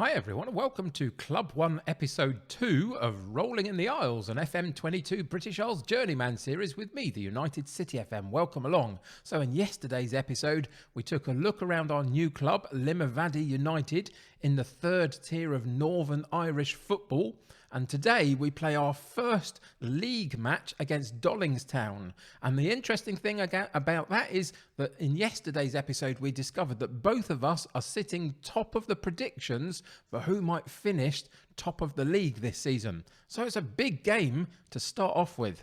Hi everyone and welcome to Club 1 Episode 2 of Rolling in the Isles, an FM22 British Isles Journeyman series with me, the United City FM. Welcome along. So in yesterday's episode, we took a look around our new club, Limavady United, in the third tier of Northern Irish football. And today we play our first league match against Dollingstown. And the interesting thing about that is that in yesterday's episode we discovered that both of us are sitting top of the predictions for who might finish top of the league this season. So it's a big game to start off with.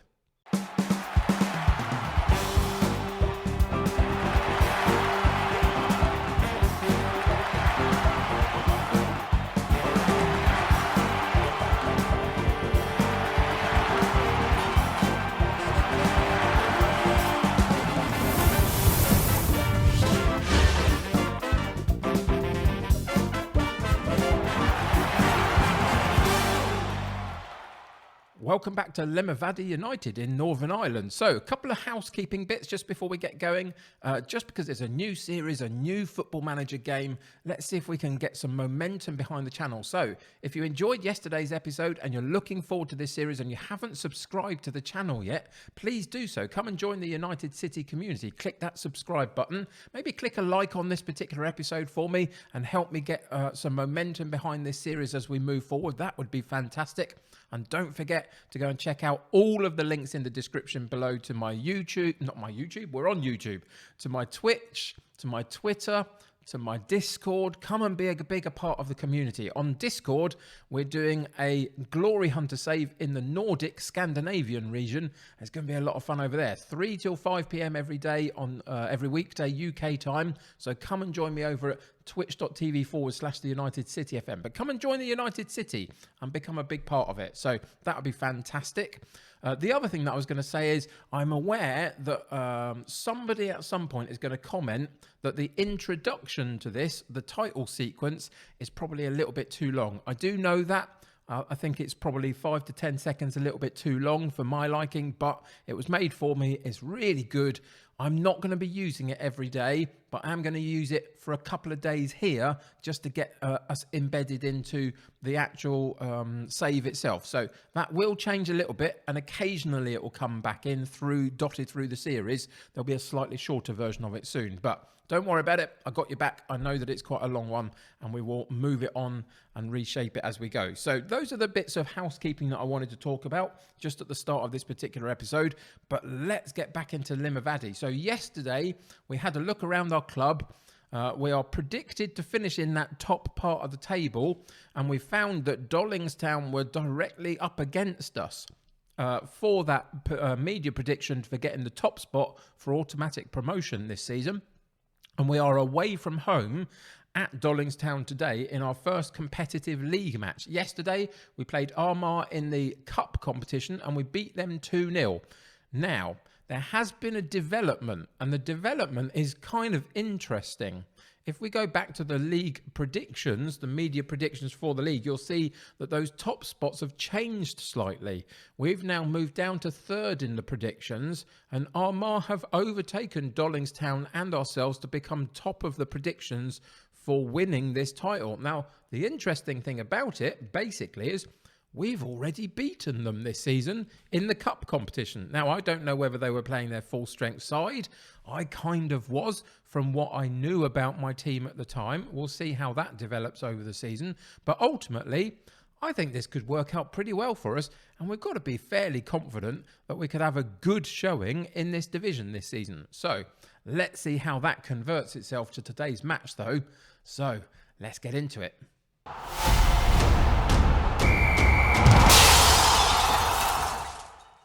Welcome back to Limavady United in Northern Ireland. So, a couple of housekeeping bits just before we get going. Just because it's a new series, a new Football Manager game, let's see if we can get some momentum behind the channel. So, if you enjoyed yesterday's episode and you're looking forward to this series and you haven't subscribed to the channel yet, please do so. Come and join the United City community. Click that subscribe button. Maybe click a like on this particular episode for me and help me get some momentum behind this series as we move forward. That would be fantastic. And don't forget to go and check out all of the links in the description below to my YouTube, not my YouTube, we're on YouTube, to my Twitch, to my Twitter, to my Discord. Come and be a bigger part of the community. On Discord, we're doing a Glory Hunter save in the Nordic Scandinavian region. It's going to be a lot of fun over there. 3 till 5 p.m. every day on every weekday UK time. So come and join me over at twitch.tv/the United City FM. But come and join the United City and become a big part of it. So that would be fantastic. The other thing that I was going to say is I'm aware that somebody at some point is going to comment that the introduction to this, the title sequence, is probably a little bit too long. I do know that. I think it's probably 5 to 10 seconds a little bit too long for my liking, but it was made for me. It's really good. I'm not going to be using it every day, but I am going to use it for a couple of days here just to get us embedded into the actual save itself. So that will change a little bit, and occasionally it will come back in dotted through the series. There'll be a slightly shorter version of it soon, but don't worry about it. I got your back. I know that it's quite a long one, and we will move it on and reshape it as we go. So those are the bits of housekeeping that I wanted to talk about just at the start of this particular episode. But let's get back into Limavady. So yesterday, we had a look around our club. We are predicted to finish in that top part of the table, and we found that Dollingstown were directly up against us. For that media prediction for getting the top spot for automatic promotion this season. And we are away from home at Dollingstown today in our first competitive league match. Yesterday, we played Armagh in the cup competition and we beat them 2-0. Now, there has been a development, and the development is kind of interesting. If we go back to the league predictions, the media predictions for the league, you'll see that those top spots have changed slightly. We've now moved down to third in the predictions, and Armagh have overtaken Dollingstown and ourselves to become top of the predictions for winning this title. Now, the interesting thing about it, basically, is we've already beaten them this season in the cup competition. Now, I don't know whether they were playing their full-strength side. I kind of was from what I knew about my team at the time. We'll see how that develops over the season. But ultimately, I think this could work out pretty well for us, and we've got to be fairly confident that we could have a good showing in this division this season. So, let's see how that converts itself to today's match, though. So, let's get into it.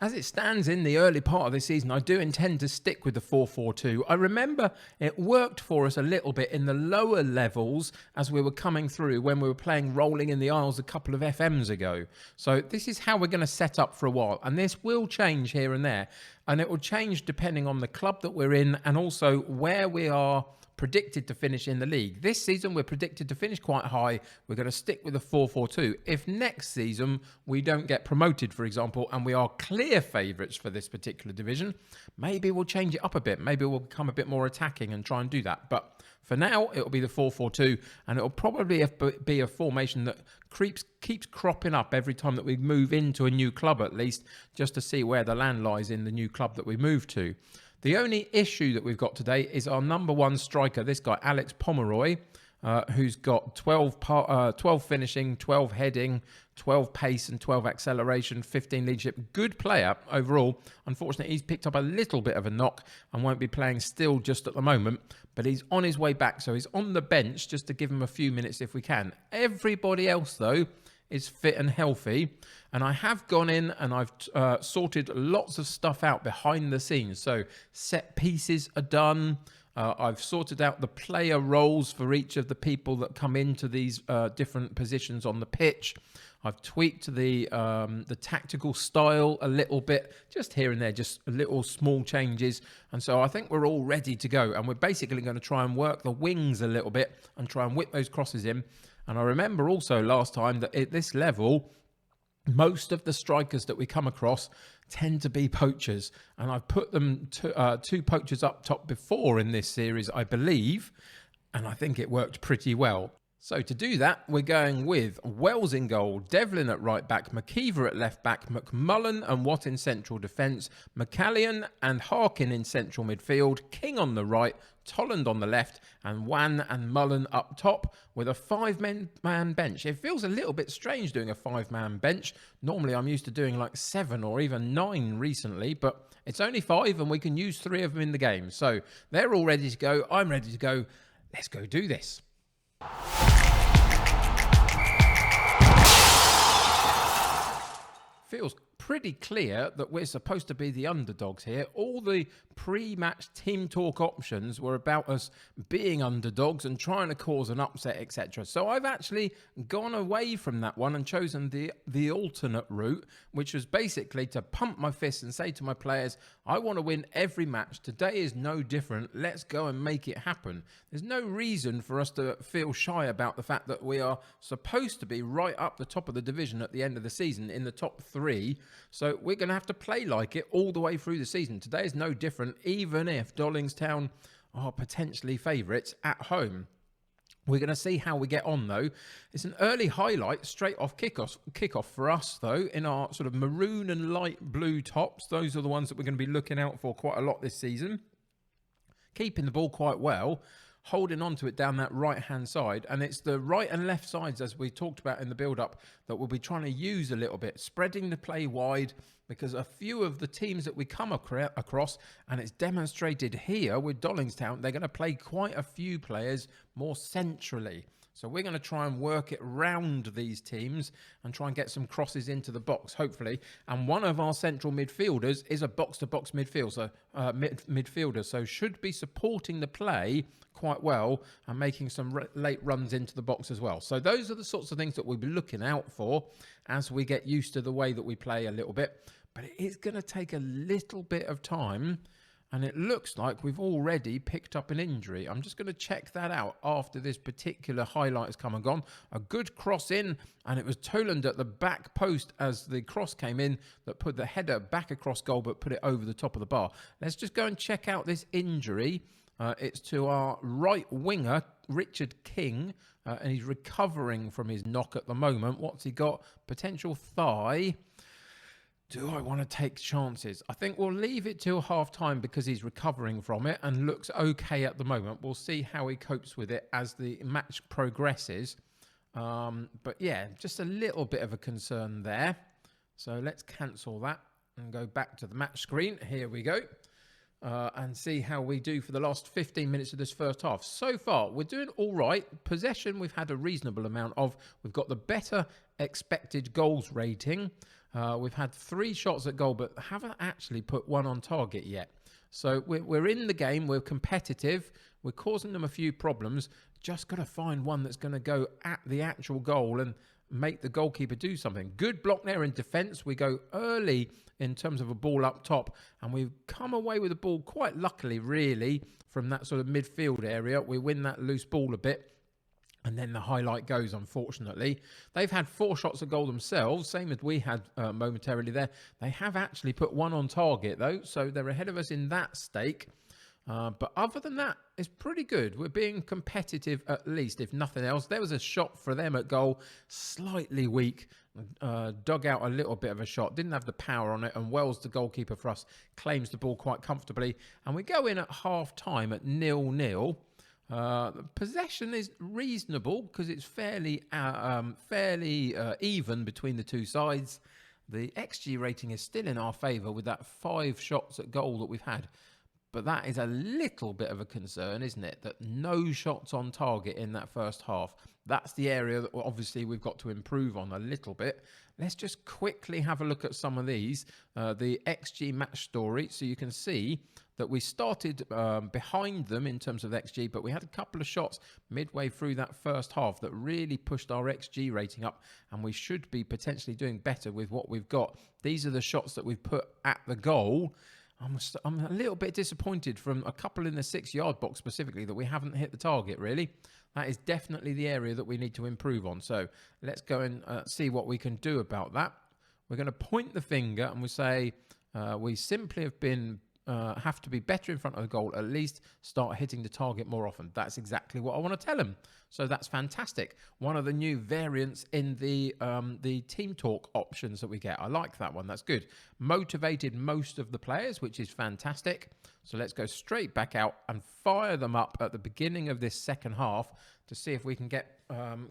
As it stands in the early part of this season, I do intend to stick with the 4-4-2. I remember it worked for us a little bit in the lower levels as we were coming through when we were playing Rolling in the Isles a couple of FMs ago. So this is how we're going to set up for a while. And this will change here and there. And it will change depending on the club that we're in and also where we are predicted to finish in the league. This season, we're predicted to finish quite high. We're going to stick with the 4-4-2. If next season we don't get promoted, for example, and we are clear clear favourites for this particular division. Maybe we'll change it up a bit. Maybe we'll become a bit more attacking and try and do that. But for now, it'll be the 4-4-2, and it'll probably be a formation that keeps cropping up every time that we move into a new club, at least, just to see where the land lies in the new club that we move to. The only issue that we've got today is our number one striker, this guy, Alex Pomeroy, who's got 12 finishing, 12 heading, 12 pace and 12 acceleration, 15 leadership. Good player overall. Unfortunately, he's picked up a little bit of a knock and won't be playing still just at the moment, but he's on his way back, so he's on the bench just to give him a few minutes if we can. Everybody else, though, is fit and healthy, and I have gone in and I've sorted lots of stuff out behind the scenes. So set pieces are done. I've sorted out the player roles for each of the people that come into these different positions on the pitch. I've tweaked the tactical style a little bit, just here and there, just little small changes. And so I think we're all ready to go. And we're basically going to try and work the wings a little bit and try and whip those crosses in. And I remember also last time that at this level, most of the strikers that we come across tend to be poachers. And I've put them two poachers up top before in this series, I believe. And I think it worked pretty well. So to do that, we're going with Wells in goal, Devlin at right back, McKeever at left back, McMullen and Watt in central defence, McCallion and Harkin in central midfield, King on the right, Tolland on the left, and Wan and Mullen up top with a five-man bench. It feels a little bit strange doing a five-man bench. Normally I'm used to doing like 7 or even 9 recently, but it's only 5 and we can use 3 of them in the game. So they're all ready to go. I'm ready to go. Let's go do this. Feels pretty clear that we're supposed to be the underdogs here. All the pre-match team talk options were about us being underdogs and trying to cause an upset, etc. So I've actually gone away from that one and chosen the alternate route, which was basically to pump my fist and say to my players, I want to win every match. Today is no different. Let's go and make it happen. There's no reason for us to feel shy about the fact that we are supposed to be right up the top of the division at the end of the season in the top 3. So we're going to have to play like it all the way through the season. Today is no different, even if Dollingstown are potentially favourites at home. We're going to see how we get on, though. It's an early highlight, straight off kickoff for us, though, in our sort of maroon and light blue tops. Those are the ones that we're going to be looking out for quite a lot this season. Keeping the ball quite well, holding on to it down that right-hand side. And it's the right and left sides, as we talked about in the build-up, that we'll be trying to use a little bit. Spreading the play wide, because a few of the teams that we come across, and it's demonstrated here with Dollingstown, they're going to play quite a few players more centrally. So we're going to try and work it round these teams and try and get some crosses into the box, hopefully. And one of our central midfielders is a box-to-box midfielder, so should be supporting the play quite well and making some late runs into the box as well. So those are the sorts of things that we'll be looking out for as we get used to the way that we play a little bit. But it is going to take a little bit of time. And it looks like we've already picked up an injury. I'm just going to check that out after this particular highlight has come and gone. A good cross in, and it was Toland at the back post as the cross came in that put the header back across goal but put it over the top of the bar. Let's just go and check out this injury. It's to our right winger, Richard King, and he's recovering from his knock at the moment. What's he got? Potential thigh. Do I want to take chances? I think we'll leave it till half-time because he's recovering from it and looks okay at the moment. We'll see how he copes with it as the match progresses. But yeah, just a little bit of a concern there. So let's cancel that and go back to the match screen. Here we go. And see how we do for the last 15 minutes of this first half. So far, we're doing all right. Possession, we've had a reasonable amount of. We've got the better expected goals rating. We've had 3 shots at goal, but haven't actually put 1 on target yet. So we're in the game. We're competitive. We're causing them a few problems. Just got to find one that's going to go at the actual goal and make the goalkeeper do something. Good block there in defence. We go early in terms of a ball up top, and we've come away with the ball quite luckily, really, from that sort of midfield area. We win that loose ball a bit. And then the highlight goes, unfortunately. They've had 4 shots at goal themselves, same as we had momentarily there. They have actually put 1 on target, though, so they're ahead of us in that stake. But other than that, it's pretty good. We're being competitive, at least, if nothing else. There was a shot for them at goal, slightly weak. Dug out a little bit of a shot, didn't have the power on it, and Wells, the goalkeeper for us, claims the ball quite comfortably. And we go in at half-time at 0-0. Possession is reasonable because it's fairly even between the two sides. The XG rating is still in our favour with that 5 shots at goal that we've had. But that is a little bit of a concern, isn't it? That no shots on target in that first half. That's the area that obviously we've got to improve on a little bit. Let's just quickly have a look at some of these. The XG match story. So you can see that we started behind them in terms of XG, but we had a couple of shots midway through that first half that really pushed our XG rating up, and we should be potentially doing better with what we've got. These are the shots that we've put at the goal. I'm a little bit disappointed from a couple in the 6-yard box specifically that we haven't hit the target, really. That is definitely the area that we need to improve on. So let's go and see what we can do about that. We're going to point the finger and we say we simply have to be better in front of the goal, at least start hitting the target more often. That's exactly what I want to tell him. So that's fantastic. One of the new variants in the team talk options that we get. I like that one. That's good. Motivated most of the players, which is fantastic. So let's go straight back out and fire them up at the beginning of this second half to see if we can get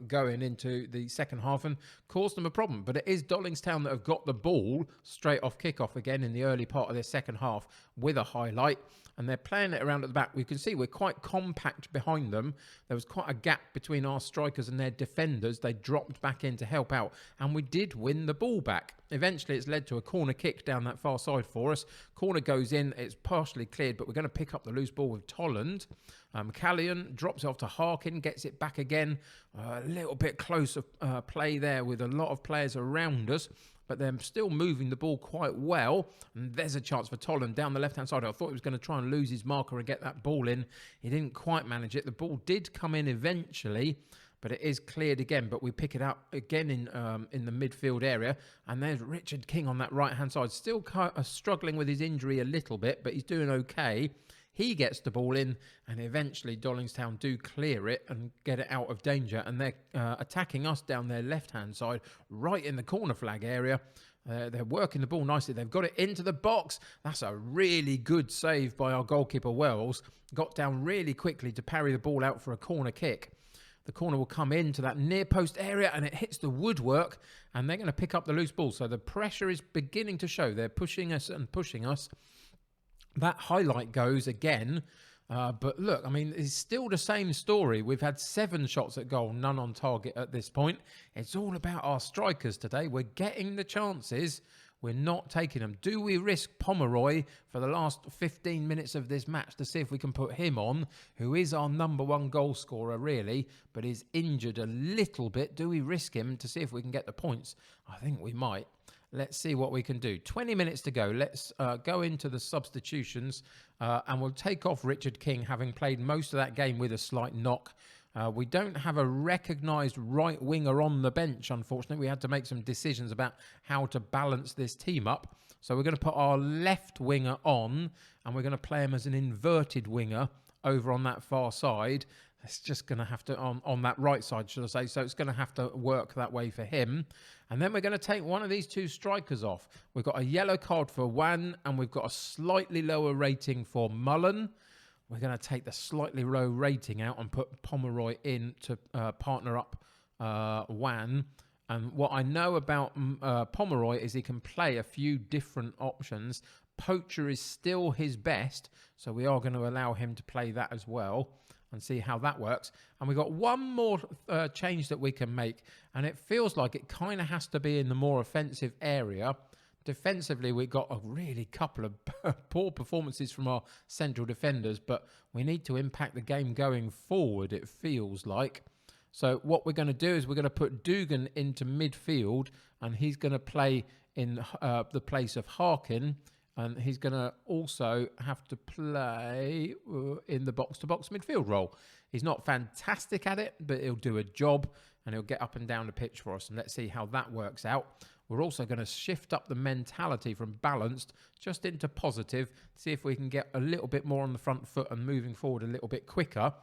going into the second half and cause them a problem. But it is Dollingstown that have got the ball straight off kickoff again in the early part of their second half with a highlight. And they're playing it around at the back. We can see we're quite compact behind them. There was quite a gap between our strikers and their defenders. They dropped back in to help out. And we did win the ball back. Eventually, it's led to a corner kick down that far side for us. Corner goes in. It's partially cleared, but we're going to pick up the loose ball with Tolland. Callion drops it off to Harkin, gets it back again. A little bit closer play there with a lot of players around us, but they're still moving the ball quite well. And there's a chance for Tolland down the left-hand side. I thought he was going to try and lose his marker and get that ball in. He didn't quite manage it. The ball did come in eventually, but it is cleared again. But we pick it up again in the midfield area. And there's Richard King on that right-hand side. Still struggling with his injury a little bit, but he's doing okay. He gets the ball in, and eventually Dollingstown do clear it and get it out of danger. And they're attacking us down their left-hand side, right in the corner flag area. They're working the ball nicely. They've got it into the box. That's a really good save by our goalkeeper, Wells. Got down really quickly to parry the ball out for a corner kick. The corner will come into that near post area and it hits the woodwork, and they're going to pick up the loose ball. So the pressure is beginning to show. They're pushing us and pushing us. That highlight goes again. But look, I mean, it's still the same story. We've had 7 shots at goal, none on target at this point. It's all about our strikers today. We're getting the chances. We're not taking them. Do we risk Pomeroy for the last 15 minutes of this match to see if we can put him on, who is our #1 goal scorer, really, but is injured a little bit? Do we risk him to see if we can get the points? I think we might. Let's see what we can do. 20 minutes to go. Let's go into the substitutions and we'll take off Richard King, having played most of that game with a slight knock. We don't have a recognised right winger on the bench, unfortunately. We had to make some decisions about how to balance this team up. So we're going to put our left winger on, and we're going to play him as an inverted winger over on that far side. It's just going to have to, on that right side, should I say. So it's going to have to work that way for him. And then we're going to take one of these 2 strikers off. We've got a yellow card for Wan, and we've got a slightly lower rating for Mullen. We're going to take the slightly low rating out and put Pomeroy in to partner up Wan. And what I know about Pomeroy is he can play a few different options. Poacher is still his best, so we are going to allow him to play that as well and see how that works. And we've got one more change that we can make, and it feels like it kind of has to be in the more offensive area. Defensively, we've got a really couple of poor performances from our central defenders, but we need to impact the game going forward, it feels like. So what we're going to do is we're going to put Dugan into midfield, and he's going to play in the place of Harkin. And he's going to also have to play in the box-to-box midfield role. He's not fantastic at it, but he'll do a job and he'll get up and down the pitch for us. And let's see how that works out. We're also going to shift up the mentality from balanced just into positive, see if we can get a little bit more on the front foot and moving forward a little bit quicker.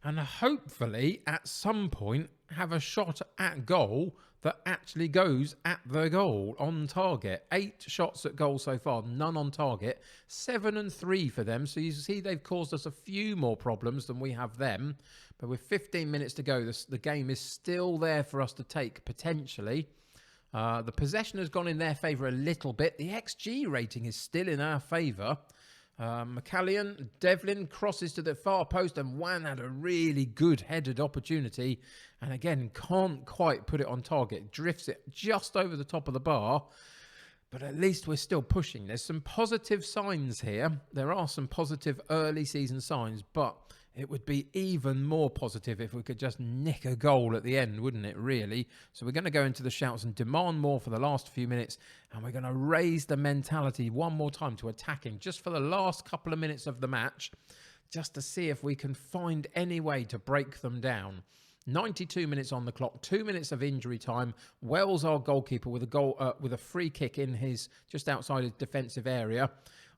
And hopefully, at some point, have a shot at goal that actually goes at the goal, on target. 8 shots at goal so far, none on target. 7 and 3 for them. So you see they've caused us a few more problems than we have them. But with 15 minutes to go, the game is still there for us to take, potentially. The possession has gone in their favour a little bit. The XG rating is still in our favour. McCallion, Devlin crosses to the far post, and Wan had a really good headed opportunity and again can't quite put it on target, drifts it just over the top of the bar, but at least we're still pushing. There's some positive signs here. There are some positive early season signs, but it would be even more positive if we could just nick a goal at the end, wouldn't it, really? So we're going to go into the shouts and demand more for the last few minutes, and we're going to raise the mentality one more time to attacking just for the last couple of minutes of the match, just to see if we can find any way to break them down. 92 minutes on the clock, 2 minutes of injury time. Wells, our goalkeeper, with a free kick in his just outside his defensive area.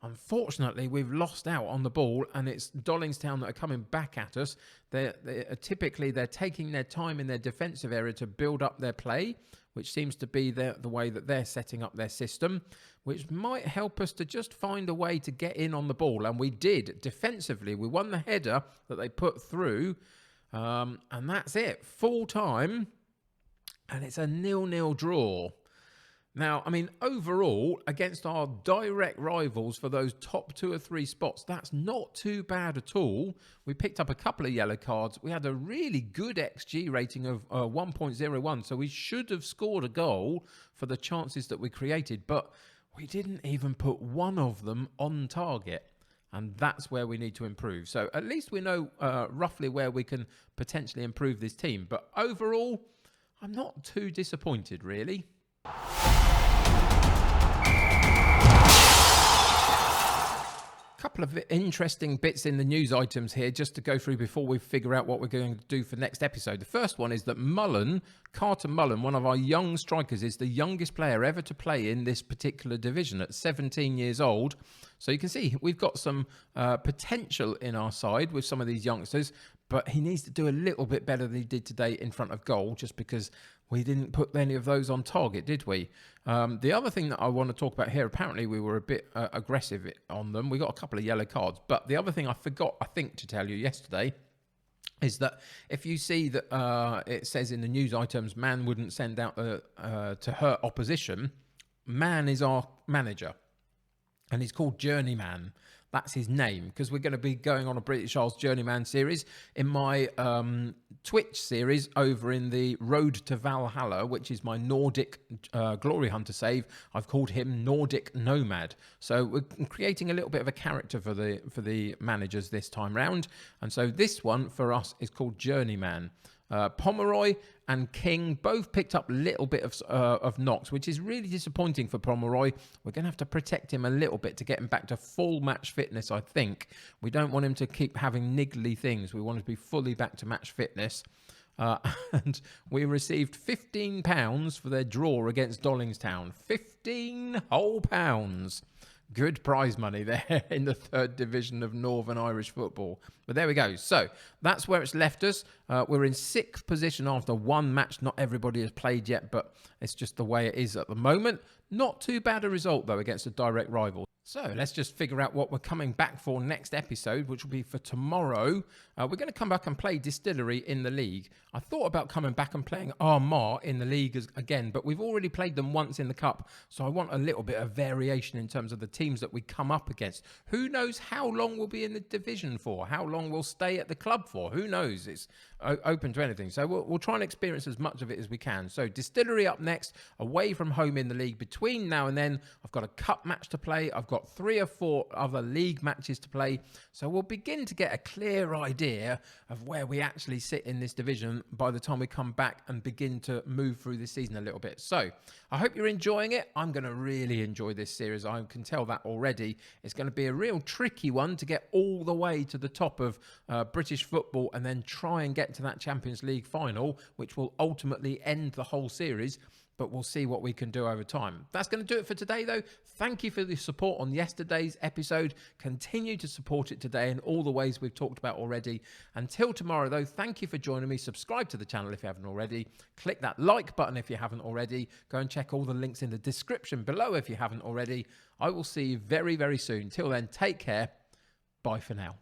Unfortunately, we've lost out on the ball, and it's Dollingstown that are coming back at us. They're taking their time in their defensive area to build up their play, which seems to be the way that they're setting up their system, which might help us to just find a way to get in on the ball. And we did defensively. We won the header that they put through, and that's it. Full time, and it's a 0-0 draw. Now, I mean, overall, against our direct rivals for those top 2 or 3 spots, that's not too bad at all. We picked up a couple of yellow cards. We had a really good XG rating of 1.01, so we should have scored a goal for the chances that we created, but we didn't even put one of them on target, and that's where we need to improve. So at least we know roughly where we can potentially improve this team, but overall, I'm not too disappointed, really. Couple of interesting bits in the news items here just to go through before we figure out what we're going to do for next episode. The first one is that Carter Mullen, one of our young strikers, is the youngest player ever to play in this particular division at 17 years old. So you can see we've got some potential in our side with some of these youngsters, but he needs to do a little bit better than he did today in front of goal, just because we didn't put any of those on target, did we? The other thing that I want to talk about here, apparently we were a bit aggressive on them. We got a couple of yellow cards. But the other thing I forgot, I think, to tell you yesterday is that if you see that it says in the news items, man wouldn't send out to hurt opposition, man is our manager. And he's called Journeyman. That's his name, because we're going to be going on a British Isles Journeyman series. In my Twitch series over in the Road to Valhalla, which is my Nordic Glory Hunter save, I've called him Nordic Nomad. So we're creating a little bit of a character for the managers this time round. And so this one for us is called Journeyman. Pomeroy and King both picked up a little bit of knocks, which is really disappointing for Pomeroy. We're going to have to protect him a little bit to get him back to full match fitness, I think. We don't want him to keep having niggly things. We want him to be fully back to match fitness. And we received £15 for their draw against Dollingstown. 15 whole pounds. Good prize money there in the 3rd division of Northern Irish football. But there we go. So that's where it's left us. We're in 6th position after one match. Not everybody has played yet, but it's just the way it is at the moment. Not too bad a result, though, against a direct rival. So let's just figure out what we're coming back for next episode, which will be for tomorrow. We're going to come back and play Distillery in the league. I thought about coming back and playing Armagh in the league again, but we've already played them once in the cup, so I want a little bit of variation in terms of the teams that we come up against. Who knows how long we'll be in the division for? How long we'll stay at the club for? Who knows? It's open to anything. So we'll try and experience as much of it as we can. So Distillery up next, away from home in the league between now and then, I've got a cup match to play. I've got 3 or 4 other league matches to play. So we'll begin to get a clear idea of where we actually sit in this division by the time we come back and begin to move through this season a little bit. So I hope you're enjoying it. I'm going to really enjoy this series. I can tell that already. It's going to be a real tricky one to get all the way to the top of British football and then try and get to that Champions League final, which will ultimately end the whole series. But we'll see what we can do over time. That's going to do it for today, though. Thank you for the support on yesterday's episode. Continue to support it today in all the ways we've talked about already. Until tomorrow, though, thank you for joining me. Subscribe to the channel if you haven't already. Click that like button if you haven't already. Go and check all the links in the description below if you haven't already. I will see you very, very soon. Till then, take care. Bye for now.